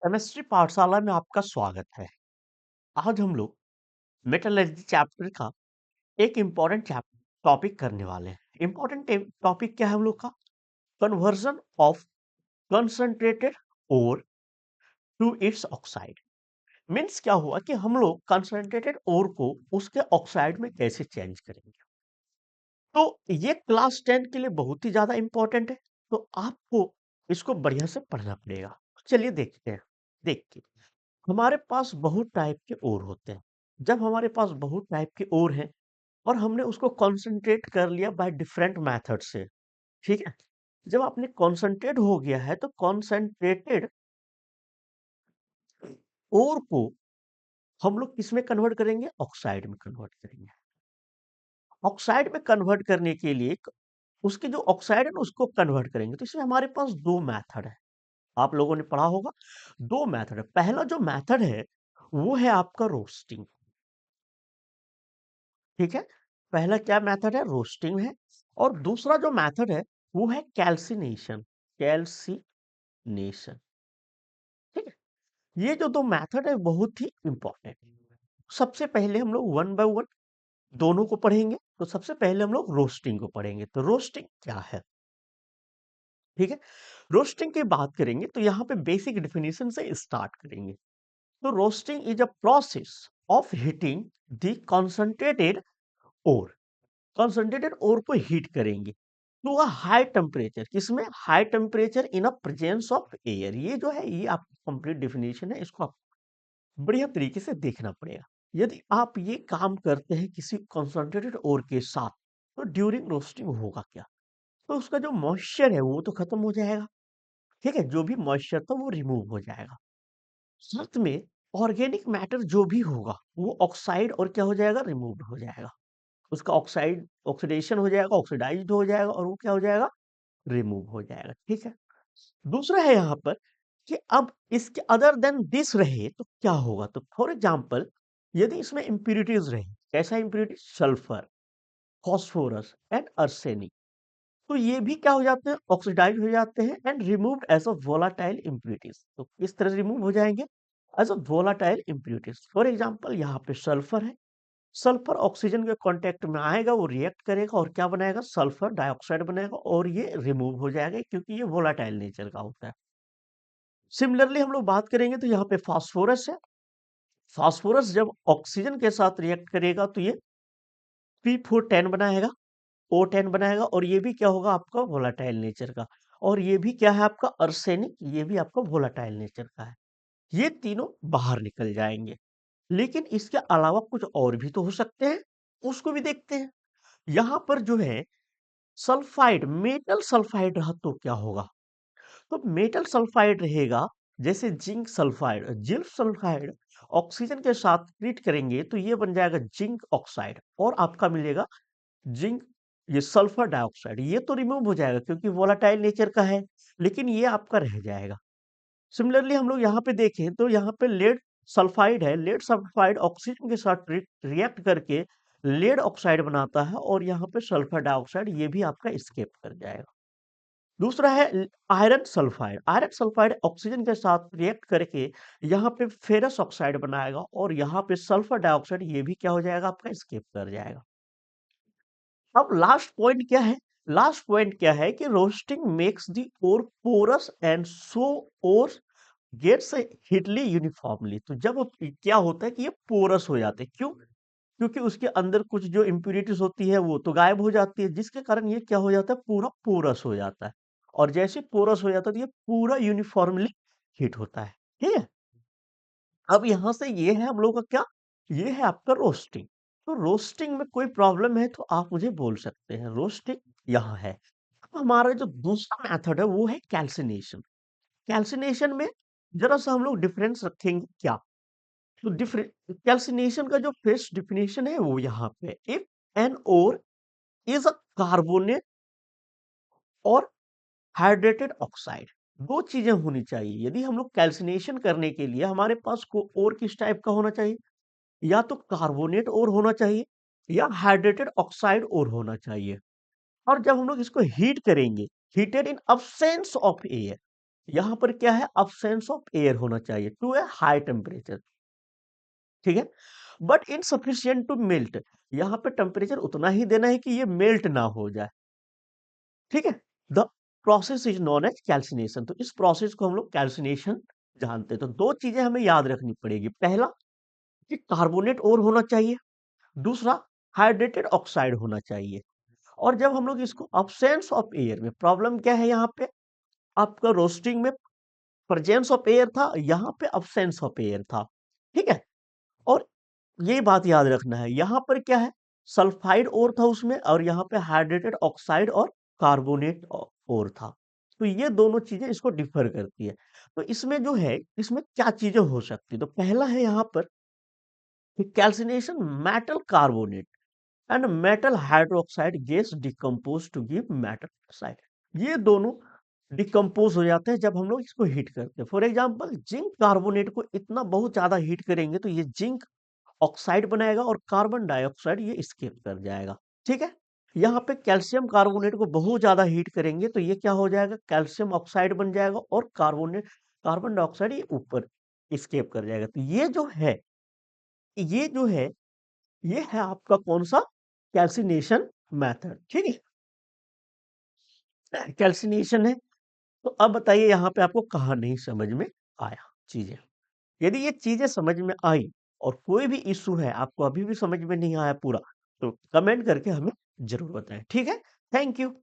Chemistry पाठशाला में आपका स्वागत है। आज हम लोग मेटलर्जी चैप्टर का एक इम्पोर्टेंट टॉपिक करने वाले हैं। इम्पोर्टेंट टॉपिक क्या है हम लोग का? Conversion of concentrated ore to its oxide. Means क्या हुआ कि हम लोग कंसंट्रेटेड ओर को उसके ऑक्साइड में कैसे चेंज करेंगे। तो ये क्लास 10 के लिए बहुत ही ज्यादा इम्पोर्टेंट है। तो आपको इसको बढ़िया से पढ़ना पड़ेगा। चलिए देखते हैं। देखिए, हमारे पास बहुत टाइप के ओर होते हैं। जब हमारे पास बहुत टाइप के ओर हैं और हमने उसको कॉन्सेंट्रेट कर लिया बाय डिफरेंट मेथड से, ठीक है। जब आपने कॉन्सेंट्रेट हो गया है तो कॉन्सेंट्रेटेड ओर को हम लोग किस में कन्वर्ट करेंगे? ऑक्साइड में कन्वर्ट करेंगे। ऑक्साइड में कन्वर्ट करने के लिए उसके जो ऑक्साइड है ना उसको कन्वर्ट करेंगे। तो इसमें हमारे पास दो मेथड है। आप लोगों ने पढ़ा होगा। दो मेथड है। पहला जो मेथड है वो है आपका रोस्टिंग। ठीक है। पहला क्या मेथड है? रोस्टिंग है। और दूसरा जो मेथड है वो है कैल्सिनेशन। कैल्सिनेशन। ठीक है। ये जो दो मेथड है बहुत ही इंपॉर्टेंट। सबसे पहले हम लोग वन बाय वन दोनों को पढ़ेंगे। तो सबसे पहले हम लोग रोस्टिंग को पढ़ेंगे। तो रोस्टिंग क्या है? ठीक है। रोस्टिंग की बात करेंगे तो यहाँ पे बेसिक डेफिनेशन से स्टार्ट करेंगे। तो roasting is a process of heating the concentrated ore. Concentrated ore को हीट करेंगे टू अ हाई टेम्परेचर। किसमें? High temperature in a presence of air. ये जो है ये आपकी कंप्लीट डेफिनेशन है। इसको आप बढ़िया तरीके से देखना पड़ेगा। यदि आप ये काम करते हैं किसी कंसंट्रेटेड ओर के साथ तो ड्यूरिंग रोस्टिंग होगा क्या? तो उसका जो मॉइस्चर है वो तो खत्म हो जाएगा। ठीक है। जो भी मॉइस्चर था वो रिमूव हो जाएगा। साथ में ऑर्गेनिक मैटर जो भी होगा वो ऑक्साइड और क्या हो जाएगा? रिमूव हो जाएगा। उसका ऑक्साइड ऑक्सीडेशन हो जाएगा, ऑक्सीडाइज्ड हो जाएगा और वो क्या हो जाएगा? रिमूव हो जाएगा। ठीक है। दूसरा है यहाँ पर कि अब इसके अदर देन दिस रहे तो क्या होगा? तो फॉर एग्जांपल यदि इसमें इम्प्यूरिटीज रहे, कैसा impurity? Sulphur, phosphorus and arsenic, तो ये भी क्या हो जाते हैं? ऑक्सीडाइज हो जाते हैं and removed as a volatile impurities. तो किस तरह रिमूव हो जाएंगे? As a volatile impurities. For example यहाँ पे सल्फर है। सल्फर ऑक्सीजन के कांटेक्ट में आएगा, वो रिएक्ट करेगा और क्या बनाएगा? सल्फर डाइऑक्साइड बनाएगा और ये रिमूव हो जाएगा क्योंकि ये वोलाटाइल नेचर का होता है। सिमिलरली हम लोग बात करेंगे तो यहाँ पे फास्फोरस है। फास्फोरस जब ऑक्सीजन के साथ रिएक्ट करेगा तो ये P410 बनाएगा, O10 बनाएगा और ये भी क्या होगा? आपका वोलाटाइल नेचर का। और ये भी क्या है आपका? अर्सेनिक। ये भी आपका वोलाटाइल नेचर का है। ये तीनों बाहर निकल जाएंगे। लेकिन इसके अलावा कुछ और भी तो हो सकते हैं, उसको भी देखते हैं। यहाँ पर जो है सल्फाइड, मेटल सल्फाइड रहा तो क्या होगा? तो मेटल सल्फाइड रहेगा, जैसे zinc sulphide. Zinc sulphide oxygen के साथ ट्रीट करेंगे तो ये बन जाएगा जिंक ऑक्साइड और आपका मिलेगा जिंक, ये सल्फर डाइऑक्साइड। ये तो रिमूव हो जाएगा क्योंकि वोलाटाइल नेचर का है, लेकिन ये आपका रह जाएगा। सिमिलरली हम लोग यहाँ पे देखें तो यहाँ पे लेड सल्फाइड है। लेड सल्फाइड ऑक्सीजन के साथ रिएक्ट करके लेड ऑक्साइड बनाता है और यहाँ पे सल्फर डाइऑक्साइड ये भी आपका स्केप कर जाएगा। दूसरा है iron sulphide. Iron sulphide oxygen के साथ रिएक्ट करके यहाँ पे फेरस ऑक्साइड बनाएगा और यहाँ पे सल्फर डाइऑक्साइड ये भी क्या हो जाएगा? आपका स्केप कर जाएगा। अब लास्ट पॉइंट क्या है? लास्ट पॉइंट क्या है कि roasting makes the ore porous and so ore gets हिटली यूनिफॉर्मली। तो जब क्या होता है कि ये पोरस हो जाते हैं। क्यों? क्योंकि उसके अंदर कुछ जो इम्प्यूरिटीज होती है वो तो गायब हो जाती है, जिसके कारण ये क्या हो जाता है? पूरा पोरस हो जाता है। और जैसे पोरस हो जाता है तो ये पूरा यूनिफॉर्मली हीट होता है। ठीक है। अब यहां से ये है हम लोग का क्या? ये है आपका रोस्टिंग। तो रोस्टिंग में कोई प्रॉब्लम है तो आप मुझे बोल सकते हैं। रोस्टिंग यहाँ है। अब हमारा जो दूसरा मेथड है वो है कैल्सिनेशन। कैल्सिनेशन में जरा सा हम लोग डिफरेंस रखेंगे क्या? तो डिफरेंट कैल्सिनेशन का जो फर्स्ट डिफिनेशन है वो यहाँ पे, if an ore is a carbonate और हाइड्रेटेड ऑक्साइड, दो चीजें होनी चाहिए। यदि हम लोग कैल्सिनेशन करने के लिए हमारे पास को और किस टाइप का होना चाहिए? या तो कार्बोनेट और होना चाहिए या हाइड्रेटेड ऑक्साइड और होना चाहिए। और जब हम लोग इसको हीट करेंगे, heated in absence of air, यहाँ पर क्या है, absence ऑफ एयर होना चाहिए टू ए हाई टेम्परेचर, ठीक है। बट इनसफिशियंट टू मेल्ट, यहाँ पे टेम्परेचर उतना ही देना है कि ये मेल्ट ना हो जाए, ठीक है। The process is known as calcination, तो इस प्रोसेस को हम लोग कैल्सिनेशन जानते हैं। तो दो चीजें हमें याद रखनी पड़ेगी, पहला कि कार्बोनेट और होना चाहिए, दूसरा हाइड्रेटेड ऑक्साइड होना चाहिए। और जब हम लोग इसको अब्सेंस ऑफ एयर में, प्रॉब्लम क्या है यहाँ पे, आपका रोस्टिंग में प्रेजेंस ऑफ एयर था, यहाँ पे अब्सेंस ऑफ एयर था, ठीक है। और ये बात याद रखना है, यहाँ पर क्या है, सल्फाइड और था उसमें, और यहाँ पे हाइड्रेटेड ऑक्साइड और कार्बोनेट और था। तो ये दोनों चीजें इसको डिफर करती है। तो इसमें जो है, इसमें क्या चीजें हो सकती है, तो पहला है यहाँ पर calcination metal carbonate and metal hydroxide gas decompose to give metal oxide. ये दोनों डिकम्पोज हो जाते हैं जब हम लोग इसको हीट करते हैं। फॉर एग्जांपल जिंक कार्बोनेट को इतना बहुत ज्यादा हीट करेंगे तो ये जिंक ऑक्साइड बनाएगा और कार्बन डाइऑक्साइड ये स्केप कर जाएगा, ठीक है। यहाँ पे कैल्शियम कार्बोनेट को बहुत ज्यादा हीट करेंगे तो ये क्या हो जाएगा, कैल्शियम ऑक्साइड बन जाएगा और कार्बन डाइऑक्साइड ये ऊपर स्केप कर जाएगा। तो ये जो है ये है आपका कौन सा, कैल्सिनेशन मेथड, ठीक है, कैल्सिनेशन है। तो अब बताइए यहाँ पे आपको कहाँ नहीं समझ में आया चीजें। यदि ये चीजें समझ में आई और कोई भी इशू है, आपको अभी भी समझ में नहीं आया पूरा, तो कमेंट करके हमें जरूर बताएं, ठीक है। Thank you.